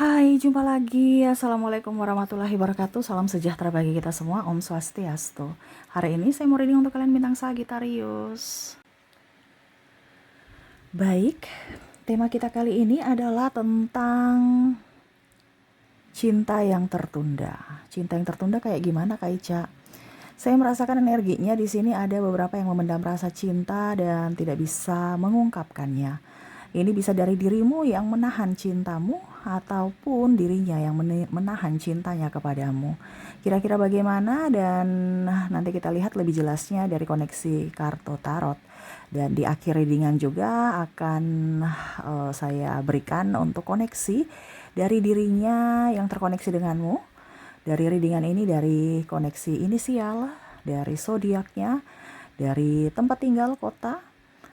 Hai, jumpa lagi. Assalamualaikum warahmatullahi wabarakatuh. Salam sejahtera bagi kita semua. Om Swastiastu. Hari ini saya mau reading untuk kalian bintang Sagittarius. Baik, tema kita kali ini adalah tentang cinta yang tertunda. Cinta yang tertunda kayak gimana, Kak Ica? Saya merasakan energinya di sini ada beberapa yang memendam rasa cinta dan tidak bisa mengungkapkannya. Ini bisa dari dirimu yang menahan cintamu ataupun dirinya yang menahan cintanya kepadamu. Kira-kira bagaimana, dan nanti kita lihat lebih jelasnya dari koneksi kartu tarot. Dan di akhir readingan juga akan saya berikan untuk koneksi dari dirinya yang terkoneksi denganmu. Dari readingan ini dari koneksi inisial, dari zodiaknya, dari tempat tinggal kota,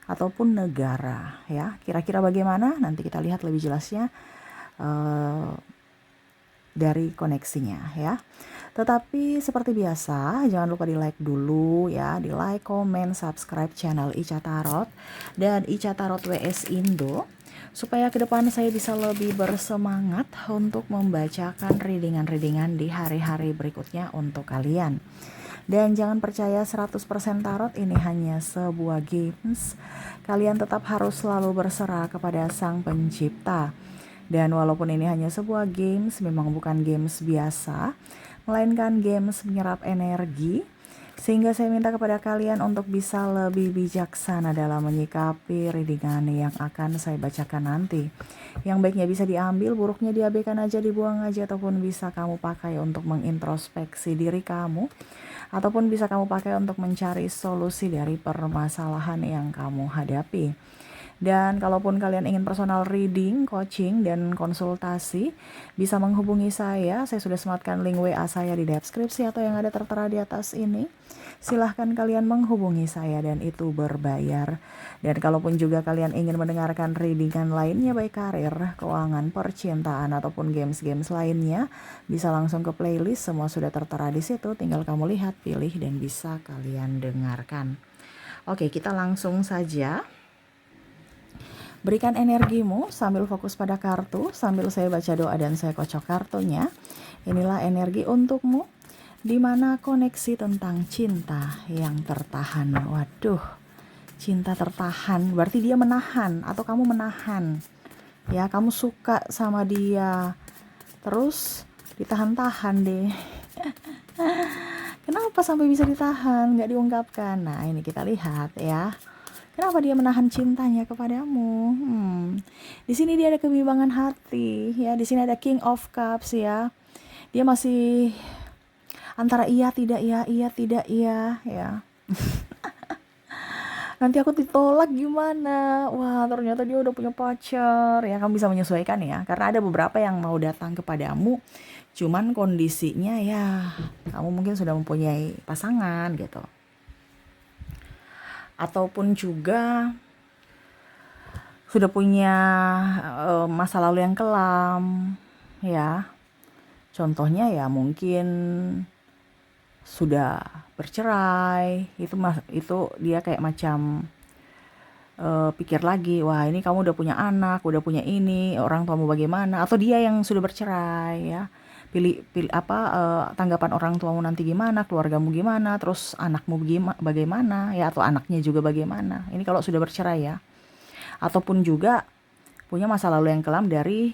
ataupun negara ya. Kira-kira bagaimana? Nanti kita lihat lebih jelasnya dari koneksinya ya. Tetapi seperti biasa, jangan lupa di like dulu ya, di like, komen, subscribe channel Ica Tarot dan Ica Tarot WS Indo, supaya ke depan saya bisa lebih bersemangat untuk membacakan readingan-readingan di hari-hari berikutnya untuk kalian. Dan jangan percaya 100% tarot ini hanya sebuah games. Kalian tetap harus selalu berserah kepada Sang Pencipta. Dan walaupun ini hanya sebuah games, memang bukan games biasa, melainkan games menyerap energi. Sehingga saya minta kepada kalian untuk bisa lebih bijaksana dalam menyikapi readingan yang akan saya bacakan nanti. Yang baiknya bisa diambil, buruknya diabaikan aja, dibuang aja, ataupun bisa kamu pakai untuk mengintrospeksi diri kamu, ataupun bisa kamu pakai untuk mencari solusi dari permasalahan yang kamu hadapi. Dan kalaupun kalian ingin personal reading, coaching, dan konsultasi, bisa menghubungi saya. Saya sudah sematkan link WA saya di deskripsi atau yang ada tertera di atas ini. Silahkan kalian menghubungi saya dan itu berbayar. Dan kalaupun juga kalian ingin mendengarkan readingan lainnya, baik karir, keuangan, percintaan, ataupun games-games lainnya, bisa langsung ke playlist. Semua sudah tertera di situ. Tinggal kamu lihat, pilih, dan bisa kalian dengarkan. Oke, kita langsung saja. Berikan energimu sambil fokus pada kartu, sambil saya baca doa dan saya kocok kartunya. Inilah energi untukmu, di mana koneksi tentang cinta yang tertahan. Waduh, cinta tertahan, berarti dia menahan atau kamu menahan. Ya, kamu suka sama dia, terus ditahan-tahan deh. Kenapa sampai bisa ditahan, nggak diungkapkan? Nah, ini kita lihat ya. Kenapa dia menahan cintanya kepadamu? Di sini dia ada kebimbangan hati, ya. Di sini ada King of Cups, ya. Dia masih antara iya tidak iya, ya. Nanti aku ditolak gimana? Wah, ternyata dia udah punya pacar, ya. Kamu bisa menyesuaikan ya, karena ada beberapa yang mau datang kepadamu, cuman kondisinya ya, kamu mungkin sudah mempunyai pasangan gitu. Ataupun juga sudah punya masa lalu yang kelam, ya. Contohnya ya mungkin sudah bercerai, itu dia kayak macam pikir lagi, wah ini kamu udah punya anak, udah punya ini, orang tuamu bagaimana, atau dia yang sudah bercerai ya. Pilih tanggapan orang tuamu nanti gimana, keluargamu gimana, terus anakmu bagaimana ya, atau anaknya juga bagaimana. Ini kalau sudah bercerai ya. Ataupun juga punya masa lalu yang kelam dari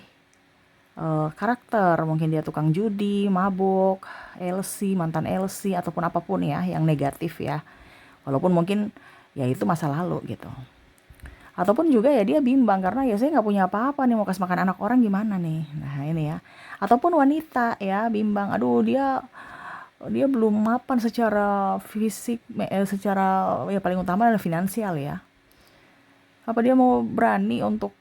karakter, mungkin dia tukang judi, mabuk, LC, mantan LC, ataupun apapun ya yang negatif ya. Walaupun mungkin ya itu masa lalu gitu. Ataupun juga ya dia bimbang karena ya saya nggak punya apa-apa nih, mau kasih makan anak orang gimana nih. Nah ini ya. Ataupun wanita ya bimbang, aduh dia belum mapan secara fisik, secara ya paling utama adalah finansial ya. Apa dia mau berani untuk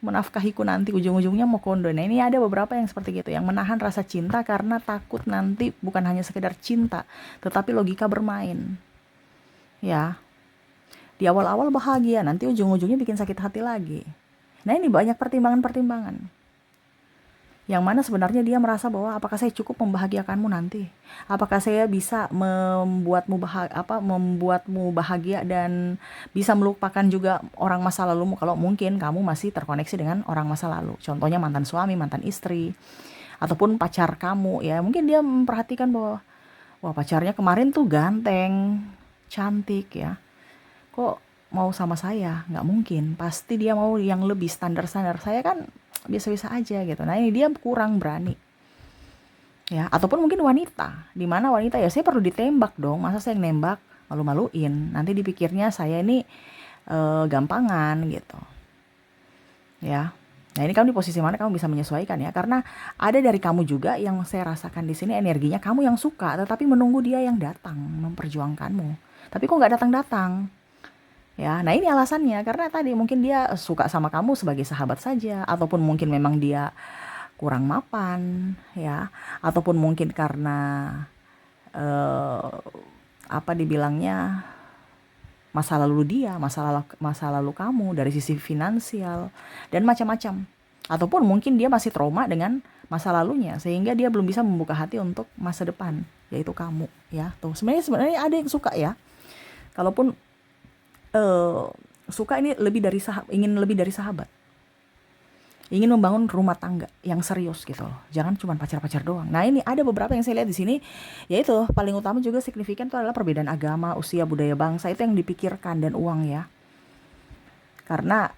menafkahiku nanti, ujung-ujungnya mau kondo. Nah ini ada beberapa yang seperti gitu, yang menahan rasa cinta karena takut nanti bukan hanya sekedar cinta, tetapi logika bermain. Ya, di awal-awal bahagia, nanti ujung-ujungnya bikin sakit hati lagi. Nah ini banyak pertimbangan-pertimbangan. Yang mana sebenarnya dia merasa bahwa apakah saya cukup membahagiakanmu nanti? Apakah saya bisa membuatmu bahagia dan bisa melupakan juga orang masa lalumu kalau mungkin kamu masih terkoneksi dengan orang masa lalu. Contohnya mantan suami, mantan istri, ataupun pacar kamu ya. Mungkin dia memperhatikan bahwa wah, pacarnya kemarin tuh ganteng, cantik ya. Kok mau sama saya? Nggak mungkin. Pasti dia mau yang lebih standar-standar. Saya kan biasa-biasa aja gitu. Nah, ini dia kurang berani. Ya, ataupun mungkin wanita. Di mana wanita ya saya perlu ditembak dong. Masa saya yang nembak malu-maluin. Nanti dipikirnya saya ini gampangan gitu. Ya. Nah, ini kamu di posisi mana kamu bisa menyesuaikan ya. Karena ada dari kamu juga yang saya rasakan di sini energinya kamu yang suka tetapi menunggu dia yang datang memperjuangkanmu. Tapi kok nggak datang-datang? Ya, nah ini alasannya karena tadi mungkin dia suka sama kamu sebagai sahabat saja ataupun mungkin memang dia kurang mapan ya ataupun mungkin karena eh, apa dibilangnya masa lalu kamu dari sisi finansial dan macam-macam. Ataupun mungkin dia masih trauma dengan masa lalunya sehingga dia belum bisa membuka hati untuk masa depan, yaitu kamu ya. Tuh, sebenarnya ada yang suka ya. Kalaupun eh, suka ini ingin lebih dari sahabat. Ingin membangun rumah tangga yang serius gitu loh. Jangan cuma pacar-pacar doang. Nah, ini ada beberapa yang saya lihat di sini, yaitu paling utama juga signifikan itu adalah perbedaan agama, usia, budaya, bangsa. Itu yang dipikirkan dan uang ya. Karena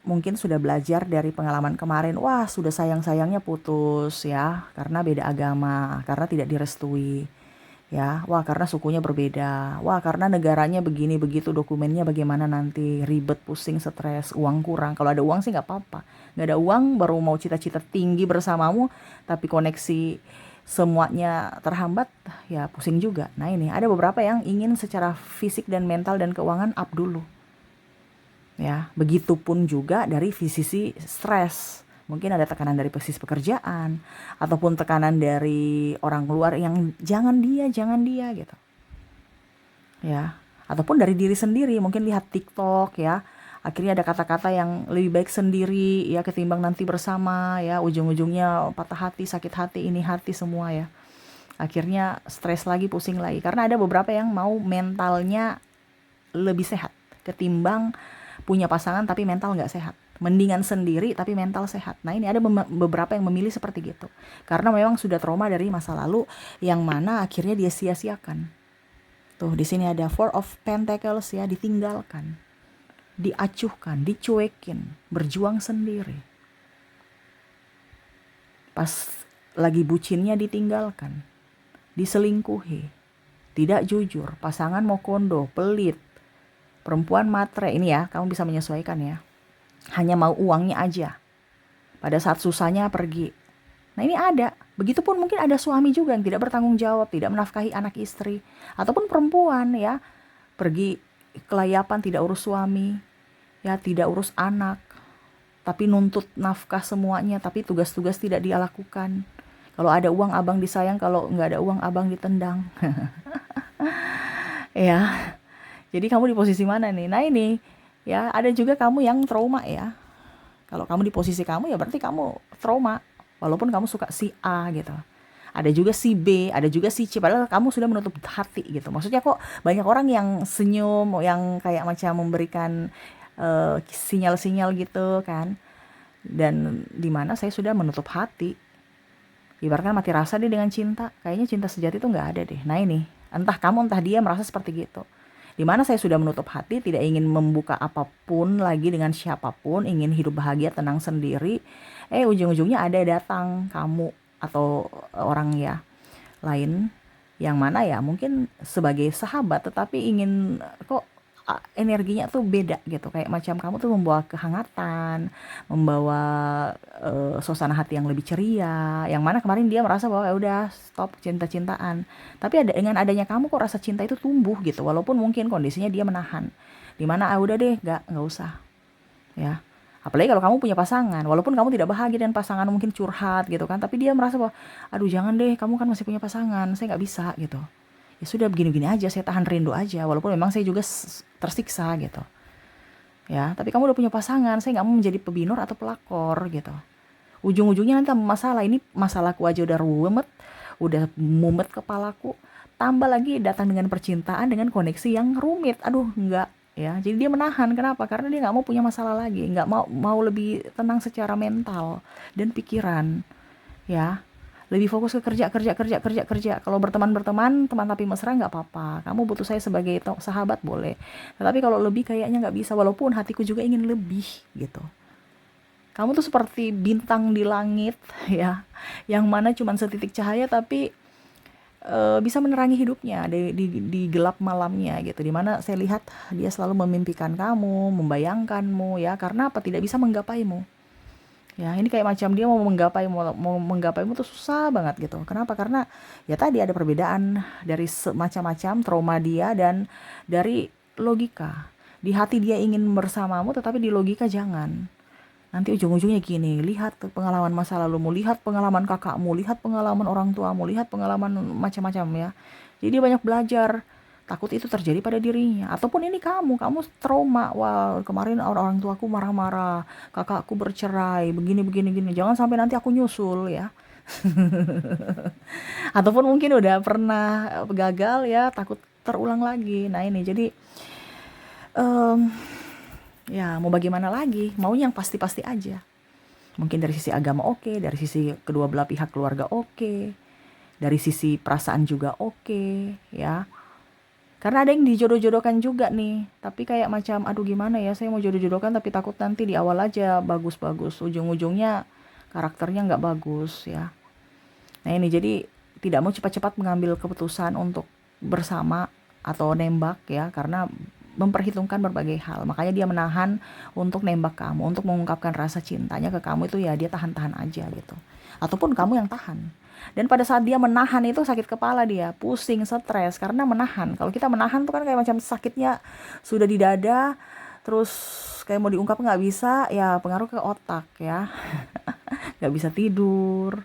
mungkin sudah belajar dari pengalaman kemarin, wah sudah sayang-sayangnya putus ya, karena beda agama, karena tidak direstui. Ya, wah karena sukunya berbeda, wah karena negaranya begini begitu, dokumennya bagaimana nanti, ribet, pusing, stres, uang kurang. Kalau ada uang sih nggak apa-apa, nggak ada uang baru mau cita-cita tinggi bersamamu tapi koneksi semuanya terhambat, ya pusing juga. Nah, ini ada beberapa yang ingin secara fisik dan mental dan keuangan up dulu ya. Begitupun juga dari sisi stres, mungkin ada tekanan dari sisi pekerjaan ataupun tekanan dari orang luar yang jangan dia gitu ya, ataupun dari diri sendiri, mungkin lihat TikTok ya, akhirnya ada kata-kata yang lebih baik sendiri ya ketimbang nanti bersama ya, ujung-ujungnya patah hati, sakit hati, ini hati semua ya, akhirnya stres lagi, pusing lagi, karena ada beberapa yang mau mentalnya lebih sehat ketimbang punya pasangan tapi mental nggak sehat. Mendingan sendiri tapi mental sehat. Nah, ini ada beberapa yang memilih seperti gitu. Karena memang sudah trauma dari masa lalu yang mana akhirnya dia sia-siakan. Tuh, di sini ada Four of Pentacles ya, ditinggalkan, diacuhkan, dicuekin, berjuang sendiri. Pas lagi bucinnya ditinggalkan, diselingkuhi, tidak jujur, pasangan mau kondo, pelit, perempuan matre, ini ya, kamu bisa menyesuaikan ya. Hanya mau uangnya aja. Pada saat susahnya pergi. Nah, ini ada. Begitupun mungkin ada suami juga yang tidak bertanggung jawab, tidak menafkahi anak istri. Ataupun perempuan ya, pergi kelayapan, tidak urus suami, ya tidak urus anak. Tapi nuntut nafkah semuanya, tapi tugas-tugas tidak dia lakukan. Kalau ada uang abang disayang, kalau nggak ada uang abang ditendang. Ya. Jadi kamu di posisi mana nih? Nah, ini ya, ada juga kamu yang trauma ya. Kalau kamu di posisi kamu ya berarti kamu trauma. Walaupun kamu suka si A gitu. Ada juga si B, ada juga si C. Padahal kamu sudah menutup hati gitu. Maksudnya kok banyak orang yang senyum, yang kayak macam memberikan sinyal-sinyal gitu kan. Dan di mana saya sudah menutup hati. Ibaratkan mati rasa deh dengan cinta. Kayaknya cinta sejati itu nggak ada deh. Nah, ini entah kamu entah dia merasa seperti gitu. Di mana saya sudah menutup hati, tidak ingin membuka apapun lagi dengan siapapun, ingin hidup bahagia, tenang sendiri. Ujung-ujungnya ada datang kamu atau orang ya lain yang mana ya mungkin sebagai sahabat tetapi ingin kok energinya tuh beda gitu, kayak macam kamu tuh membawa kehangatan, membawa suasana hati yang lebih ceria, yang mana kemarin dia merasa bahwa ya udah stop cinta-cintaan, tapi dengan adanya kamu kok rasa cinta itu tumbuh gitu, walaupun mungkin kondisinya dia menahan, dimana udah deh nggak usah ya. Apalagi kalau kamu punya pasangan, walaupun kamu tidak bahagia dan pasangan mungkin curhat gitu kan, tapi dia merasa bahwa aduh jangan deh, kamu kan masih punya pasangan, saya nggak bisa gitu. Ya sudah, begini-begini aja, saya tahan rindu aja, walaupun memang saya juga tersiksa gitu ya, tapi kamu udah punya pasangan, saya nggak mau menjadi pebinor atau pelakor gitu. Ujung-ujungnya nanti tambah masalah. Ini masalahku aja udah ruwet, udah mumet kepalaku, tambah lagi datang dengan percintaan dengan koneksi yang rumit. Aduh, enggak ya. Jadi dia menahan. Kenapa? Karena dia nggak mau punya masalah lagi, nggak mau lebih tenang secara mental dan pikiran, ya. Lebih fokus ke kerja, kerja, kerja, kerja, kerja. Kalau berteman, teman tapi mesra nggak apa-apa. Kamu butuh saya sebagai sahabat boleh. Tetapi kalau lebih kayaknya nggak bisa. Walaupun hatiku juga ingin lebih gitu. Kamu tuh seperti bintang di langit ya, yang mana cuma setitik cahaya tapi bisa menerangi hidupnya di gelap malamnya gitu. Dimana saya lihat dia selalu memimpikan kamu, membayangkanmu ya. Karena apa? Tidak bisa menggapaimu. Ya, ini kayak macam dia mau menggapaimu tuh susah banget gitu. Kenapa? Karena ya tadi ada perbedaan dari macam-macam trauma dia dan dari logika. Di hati dia ingin bersamamu, tetapi di logika jangan. Nanti ujung-ujungnya gini, lihat pengalaman masa lalumu, lihat pengalaman kakakmu, lihat pengalaman orang tuamu, lihat pengalaman macam-macam ya. Jadi banyak belajar. Takut itu terjadi pada dirinya. Ataupun ini kamu trauma. Wah, kemarin orang tuaku marah-marah, kakakku bercerai, begini, begini, gini. Jangan sampai nanti aku nyusul ya. Ataupun mungkin udah pernah gagal ya, takut terulang lagi. Nah ini, jadi em, ya mau bagaimana lagi, maunya yang pasti-pasti aja. Mungkin dari sisi agama oke, dari sisi kedua belah pihak keluarga oke, dari sisi perasaan juga oke, ya. Karena ada yang dijodoh-jodohkan juga nih, tapi kayak macam aduh gimana ya, saya mau jodoh-jodohkan tapi takut nanti di awal aja bagus-bagus, ujung-ujungnya karakternya nggak bagus ya. Nah ini jadi tidak mau cepat-cepat mengambil keputusan untuk bersama atau nembak ya, karena memperhitungkan berbagai hal. Makanya dia menahan untuk nembak kamu, untuk mengungkapkan rasa cintanya ke kamu itu ya dia tahan-tahan aja gitu. Ataupun kamu yang tahan. Dan pada saat dia menahan itu sakit kepala dia, pusing, stres karena menahan. Kalau kita menahan tuh kan kayak macam sakitnya sudah di dada, terus kayak mau diungkap nggak bisa, ya pengaruh ke otak ya. Nggak bisa tidur,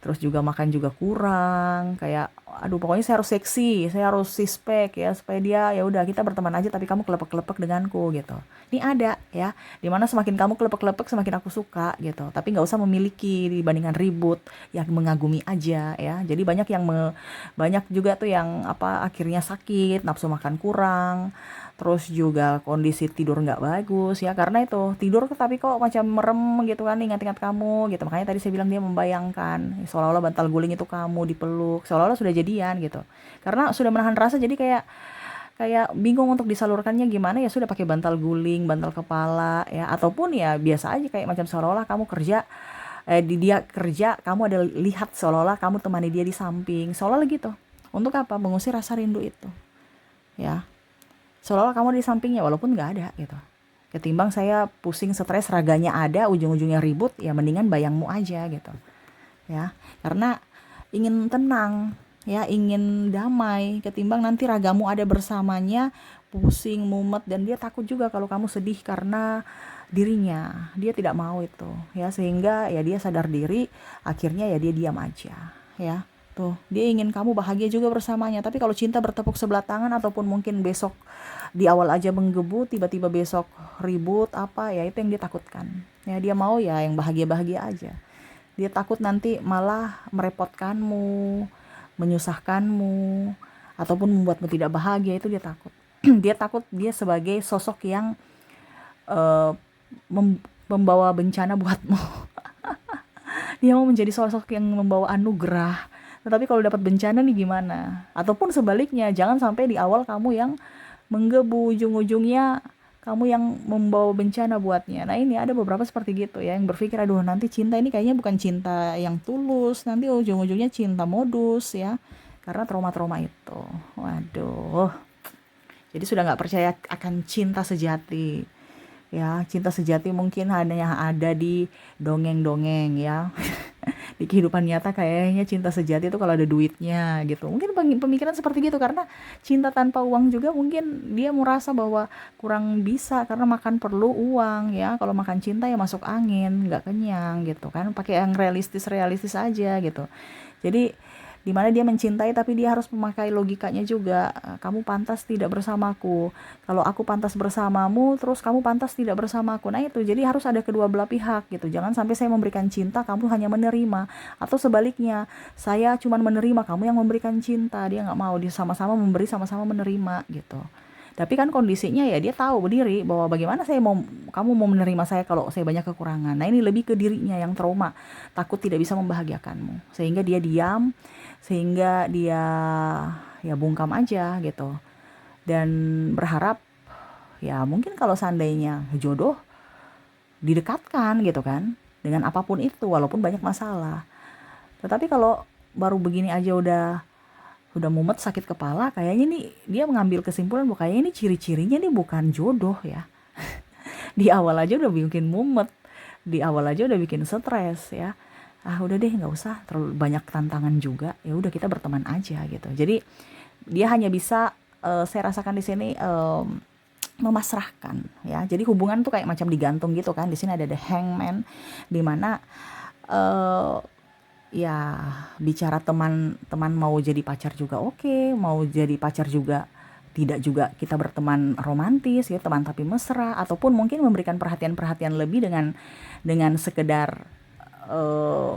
terus juga makan juga kurang, kayak aduh pokoknya saya harus seksi, saya harus sispek ya supaya dia ya udah kita berteman aja tapi kamu kelepek-kelepek denganku gitu. Ini ada ya, dimana semakin kamu kelepek-kelepek semakin aku suka gitu, tapi nggak usah memiliki dibandingkan ribut, yang mengagumi aja ya. Jadi banyak juga tuh yang apa akhirnya sakit, nafsu makan kurang, terus juga kondisi tidur nggak bagus ya, karena itu tidur tapi kok macam merem gitu kan, ingat-ingat kamu gitu. Makanya tadi saya bilang dia membayangkan seolah-olah bantal guling itu kamu dipeluk, seolah-olah sudah jadian gitu, karena sudah menahan rasa. Jadi kayak kayak bingung untuk disalurkannya gimana, ya sudah pakai bantal guling, bantal kepala ya, ataupun ya biasa aja kayak macam seolah-olah kamu kerja, dia kerja, kamu ada lihat seolah-olah kamu temani dia di samping, seolah-olah gitu. Untuk apa? Mengusir rasa rindu itu ya, seolah-olah kamu di sampingnya walaupun nggak ada gitu. Ketimbang saya pusing stres raganya ada ujung-ujungnya ribut, ya mendingan bayangmu aja gitu ya. Karena ingin tenang ya, ingin damai, ketimbang nanti ragamu ada bersamanya pusing mumet, dan dia takut juga kalau kamu sedih karena dirinya, dia tidak mau itu ya, sehingga ya dia sadar diri, akhirnya ya dia diam aja ya. Tuh, dia ingin kamu bahagia juga bersamanya. Tapi kalau cinta bertepuk sebelah tangan, ataupun mungkin besok di awal aja menggebu, tiba-tiba besok ribut apa ya, itu yang dia takutkan. Ya dia mau ya yang bahagia-bahagia aja. Dia takut nanti malah merepotkanmu, menyusahkanmu, ataupun membuatmu tidak bahagia, itu dia takut. Dia takut dia sebagai sosok yang eh, membawa bencana buatmu. Dia mau menjadi sosok yang membawa anugerah. Tetapi kalau dapat bencana nih gimana? Ataupun sebaliknya, jangan sampai di awal kamu yang menggebu, ujung-ujungnya kamu yang membawa bencana buatnya. Nah ini ada beberapa seperti gitu ya, yang berpikir aduh nanti cinta ini kayaknya bukan cinta yang tulus, nanti ujung-ujungnya cinta modus ya, karena trauma-trauma itu. Waduh, jadi sudah nggak percaya akan cinta sejati ya. Cinta sejati mungkin hanya ada di dongeng-dongeng ya. Di kehidupan nyata kayaknya cinta sejati itu kalau ada duitnya gitu. Mungkin pemikiran seperti gitu, karena cinta tanpa uang juga mungkin dia merasa bahwa kurang bisa, karena makan perlu uang ya. Kalau makan cinta ya masuk angin, nggak kenyang gitu kan. Pakai yang realistis aja gitu. Jadi Dimana dia mencintai tapi dia harus memakai logikanya juga. Kamu pantas tidak bersamaku, kalau aku pantas bersamamu terus kamu pantas tidak bersamaku. Nah itu, jadi harus ada kedua belah pihak gitu. Jangan sampai saya memberikan cinta, kamu hanya menerima, atau sebaliknya, saya cuman menerima, kamu yang memberikan cinta. Dia nggak mau, dia sama-sama memberi, sama-sama menerima gitu. Tapi kan kondisinya ya dia tahu berdiri bahwa bagaimana kamu mau menerima saya kalau saya banyak kekurangan. Nah ini lebih ke dirinya yang trauma, takut tidak bisa membahagiakanmu, sehingga dia diam, sehingga dia ya bungkam aja gitu. Dan berharap ya mungkin kalau seandainya jodoh didekatkan gitu kan, dengan apapun itu walaupun banyak masalah. Tetapi kalau baru begini aja udah mumet, sakit kepala, kayaknya nih dia mengambil kesimpulan bahwa kayaknya ini ciri-cirinya nih bukan jodoh ya. Di awal aja udah bikin mumet, di awal aja udah bikin stres ya. Ah udah deh, nggak usah terlalu banyak tantangan juga, ya udah kita berteman aja gitu. Jadi dia hanya bisa, saya rasakan di sini, memasrahkan ya. Jadi hubungan tuh kayak macam digantung gitu kan. Di sini ada the hangman, di mana eh, ya bicara teman-teman mau jadi pacar juga oke, mau jadi pacar juga tidak, juga kita berteman romantis ya, teman tapi mesra, ataupun mungkin memberikan perhatian-perhatian lebih dengan sekedar eh,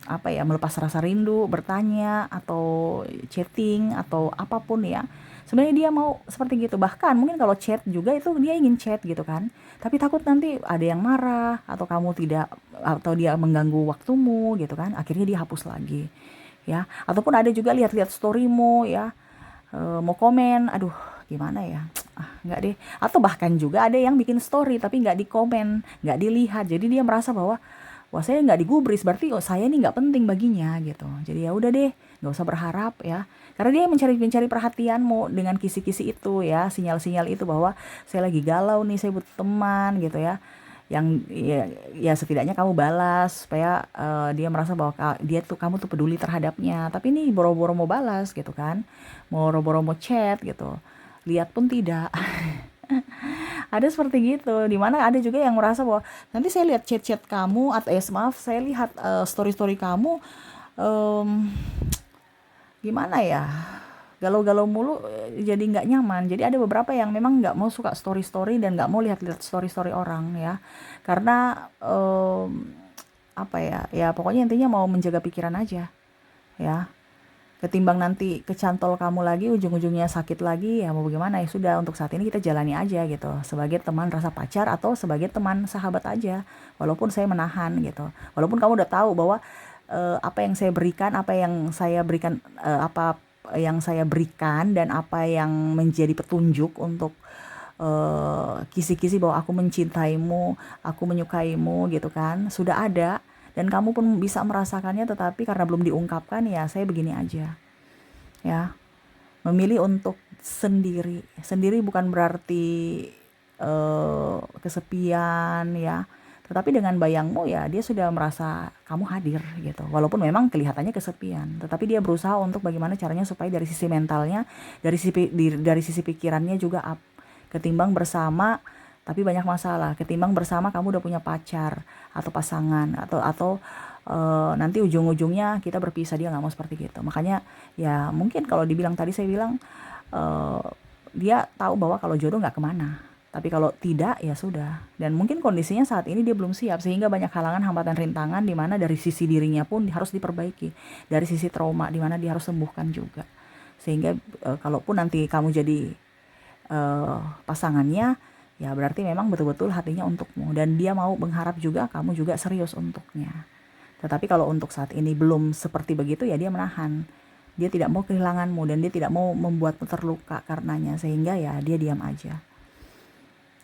apa ya, melepas rasa rindu, bertanya atau chatting atau apapun ya. Sebenarnya dia mau seperti gitu. Bahkan mungkin kalau chat juga itu dia ingin chat gitu kan. Tapi takut nanti ada yang marah atau kamu tidak, atau dia mengganggu waktumu gitu kan. Akhirnya dia hapus lagi. Ya, ataupun ada juga lihat-lihat storymu ya, mau komen, aduh gimana ya, nggak deh. Atau bahkan juga ada yang bikin story tapi nggak dikomen, nggak dilihat, jadi dia merasa bahwa wah saya nggak digubris, berarti saya ini nggak penting baginya gitu. Jadi ya udah deh, nggak usah berharap ya, karena dia mencari perhatianmu dengan kisi-kisi itu ya, sinyal-sinyal itu bahwa saya lagi galau nih, saya butuh teman gitu ya, yang ya setidaknya kamu balas supaya dia merasa bahwa dia tuh, kamu tuh peduli terhadapnya. Tapi ini boro-boro mau balas gitu kan, mau boro-boro mau chat gitu, lihat pun tidak. Ada seperti gitu, dimana ada juga yang merasa bahwa nanti saya lihat chat-chat kamu, atau maaf, saya lihat story-story kamu, em, gimana ya, galau-galau mulu, jadi nggak nyaman. Jadi ada beberapa yang memang nggak mau suka story-story dan nggak mau lihat-lihat story-story orang ya, karena apa ya, ya pokoknya intinya mau menjaga pikiran aja ya. Ketimbang nanti kecantol kamu lagi, ujung-ujungnya sakit lagi, ya mau bagaimana, ya sudah, untuk saat ini kita jalani aja gitu, sebagai teman rasa pacar atau sebagai teman sahabat aja, walaupun saya menahan gitu, walaupun kamu udah tahu bahwa apa yang saya berikan, apa yang saya berikan dan apa yang menjadi petunjuk untuk kisi-kisi bahwa aku mencintaimu, aku menyukaimu gitu kan, sudah ada, dan kamu pun bisa merasakannya. Tetapi karena belum diungkapkan, ya saya begini aja ya, memilih untuk sendiri. Sendiri bukan berarti kesepian ya, tetapi dengan bayangmu ya dia sudah merasa kamu hadir gitu, walaupun memang kelihatannya kesepian, tetapi dia berusaha untuk bagaimana caranya supaya dari sisi mentalnya, dari sisi pikirannya juga up. Ketimbang bersama tapi banyak masalah, ketimbang bersama kamu udah punya pacar atau pasangan, atau nanti ujung-ujungnya kita berpisah, dia nggak mau seperti gitu. Makanya ya mungkin kalau dibilang tadi, saya bilang eh, dia tahu bahwa kalau jodoh nggak kemana, tapi kalau tidak ya sudah. Dan mungkin kondisinya saat ini dia belum siap, sehingga banyak halangan, hambatan, rintangan, di mana dari sisi dirinya pun harus diperbaiki, dari sisi trauma di mana dia harus sembuhkan juga. Sehingga kalaupun nanti kamu jadi pasangannya, ya berarti memang betul-betul hatinya untukmu, dan dia mau mengharap juga kamu juga serius untuknya. Tetapi kalau untuk saat ini belum seperti begitu, ya dia menahan. Dia tidak mau kehilanganmu dan dia tidak mau membuatmu terluka karenanya, sehingga ya dia diam aja.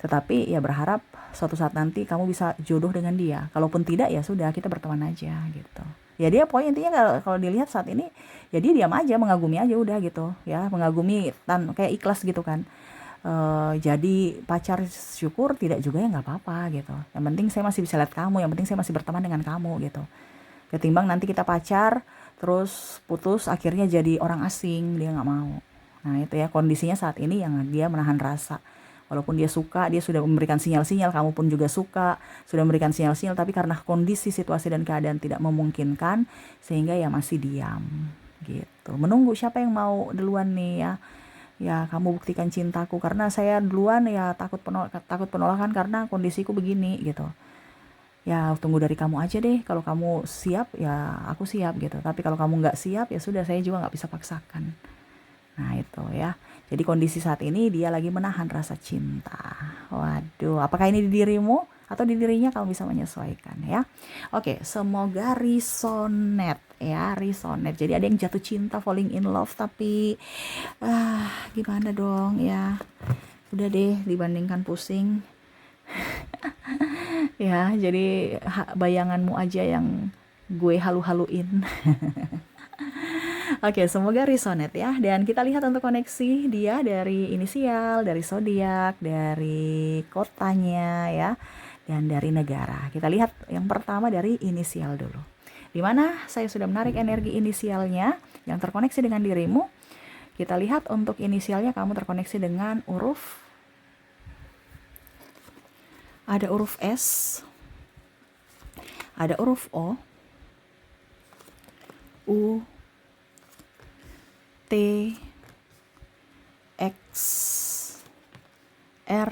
Tetapi ya berharap suatu saat nanti kamu bisa jodoh dengan dia. Kalaupun tidak, ya sudah, kita berteman aja gitu. Ya dia pokoknya intinya, kalau dilihat saat ini ya dia diam aja, mengagumi aja udah gitu ya, mengagumi kayak ikhlas gitu kan. Jadi pacar syukur, tidak juga ya nggak apa-apa gitu. Yang penting saya masih bisa lihat kamu, yang penting saya masih berteman dengan kamu gitu. Ketimbang nanti kita pacar terus putus akhirnya jadi orang asing, dia nggak mau. Nah itu ya kondisinya saat ini, yang dia menahan rasa. Walaupun dia suka, dia sudah memberikan sinyal-sinyal, kamu pun juga suka, sudah memberikan sinyal-sinyal, tapi karena kondisi, situasi, dan keadaan tidak memungkinkan, sehingga ya masih diam. gitu. Menunggu siapa yang mau duluan nih ya. Ya, kamu buktikan cintaku karena saya duluan ya takut penolakan karena kondisiku begini gitu. Ya, tunggu dari kamu aja deh. Kalau kamu siap ya aku siap gitu. Tapi kalau kamu nggak siap ya sudah saya juga nggak bisa paksakan. Nah, itu ya. Jadi kondisi saat ini dia lagi menahan rasa cinta. Waduh, apakah ini di dirimu atau di dirinya, kamu bisa menyesuaikan ya. Oke, semoga resonate ya, resonate. Jadi ada yang jatuh cinta, falling in love, tapi gimana dong ya. Udah deh, dibandingkan pusing. Ya, jadi bayanganmu aja yang gue halu-haluin. Oke, semoga resonate ya. Dan kita lihat untuk koneksi dia dari inisial, dari zodiak, dari kotanya ya, dan dari negara. Kita lihat yang pertama dari inisial dulu. Di mana saya sudah menarik energi inisialnya yang terkoneksi dengan dirimu. Kita lihat untuk inisialnya kamu terkoneksi dengan ada huruf S, ada huruf O, U, T, X, R,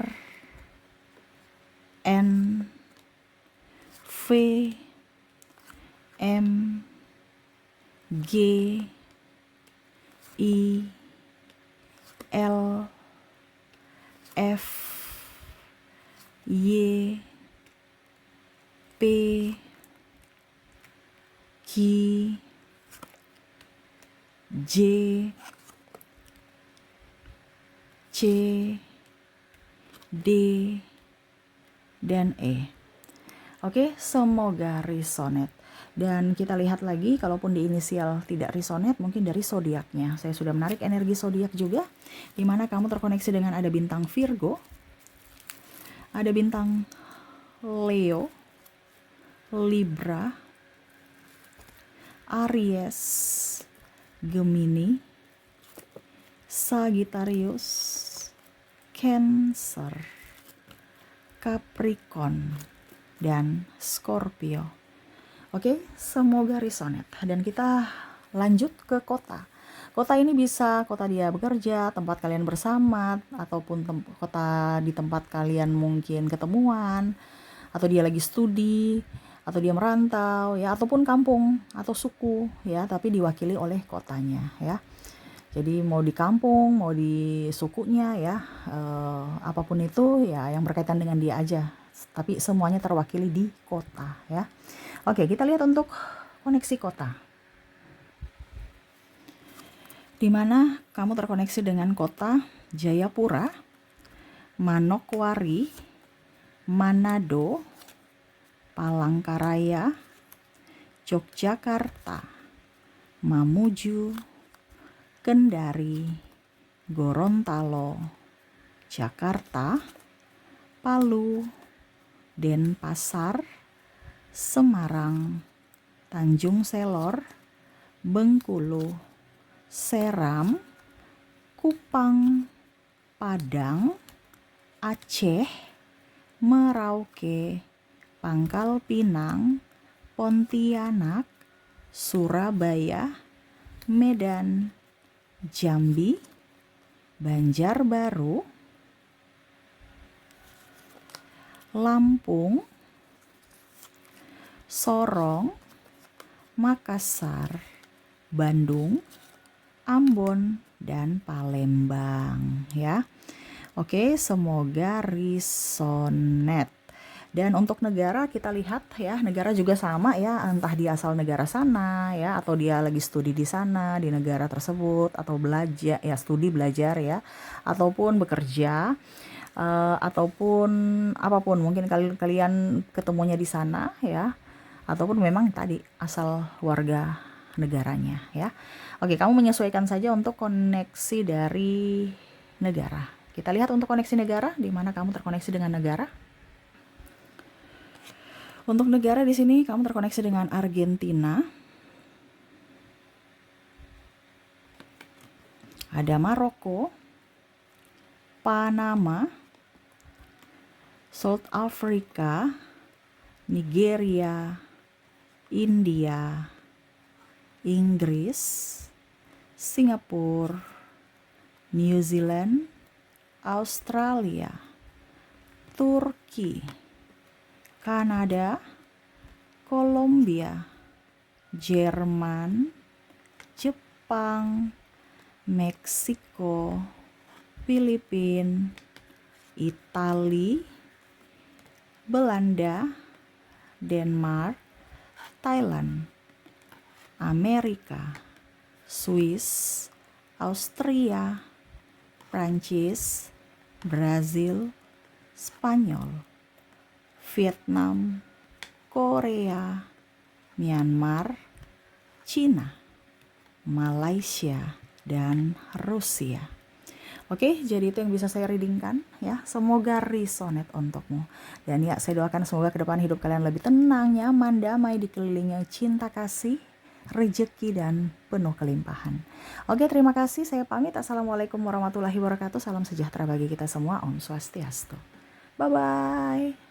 N, V, M, G, I, L, F, Y, P, Q, J, C, D, dan E. Oke, semoga resonate. Dan kita lihat lagi, kalaupun di inisial tidak resonate, mungkin dari zodiaknya. Saya sudah menarik energi zodiak juga, di mana kamu terkoneksi dengan ada bintang Virgo, ada bintang Leo, Libra, Aries, Gemini, Sagittarius, Cancer, Capricorn, dan Scorpio. Oke, semoga resonate. Dan kita lanjut ke kota. Kota ini bisa kota dia bekerja, tempat kalian bersama, ataupun kota di tempat kalian mungkin ketemuan, atau dia lagi studi, atau dia merantau ya, ataupun kampung atau suku ya, tapi diwakili oleh kotanya ya. Jadi mau di kampung, mau di sukunya ya, apapun itu ya yang berkaitan dengan dia aja. Tapi semuanya terwakili di kota ya. Oke, kita lihat untuk koneksi kota. Di mana kamu terkoneksi dengan kota Jayapura, Manokwari, Manado, Palangkaraya, Yogyakarta, Mamuju, Kendari, Gorontalo, Jakarta, Palu, Denpasar, Semarang, Tanjung Selor, Bengkulu, Seram, Kupang, Padang, Aceh, Merauke, Pangkal Pinang, Pontianak, Surabaya, Medan, Jambi, Banjarbaru, Lampung, Sorong, Makassar, Bandung, Ambon, dan Palembang ya. Oke, semoga resonate. Dan untuk negara kita lihat ya, negara juga sama ya, entah dia asal negara sana ya, atau dia lagi studi di sana, di negara tersebut, atau belajar ya, studi belajar ya, ataupun bekerja, ataupun apapun, mungkin kalian ketemunya di sana ya, ataupun memang tadi asal warga negaranya ya. Oke, kamu menyesuaikan saja untuk koneksi dari negara. Kita lihat untuk koneksi negara, di mana kamu terkoneksi dengan negara. Untuk negara di sini kamu terkoneksi dengan Argentina, ada Maroko, Panama, South Africa, Nigeria, India, Inggris, Singapura, New Zealand, Australia, Turki, Kanada, Kolombia, Jerman, Jepang, Meksiko, Filipina, Italia, Belanda, Denmark, Thailand, Amerika, Swiss, Austria, Prancis, Brazil, Spanyol, Vietnam, Korea, Myanmar, Cina, Malaysia, dan Rusia. Oke, jadi itu yang bisa saya readingkan ya. Semoga resonate untukmu. Dan ya, saya doakan semoga ke depan hidup kalian lebih tenang, nyaman, damai, dikelilingi cinta kasih, rezeki, dan penuh kelimpahan. Oke, terima kasih. Saya pamit. Assalamualaikum warahmatullahi wabarakatuh. Salam sejahtera bagi kita semua. Om Swastiastu. Bye-bye.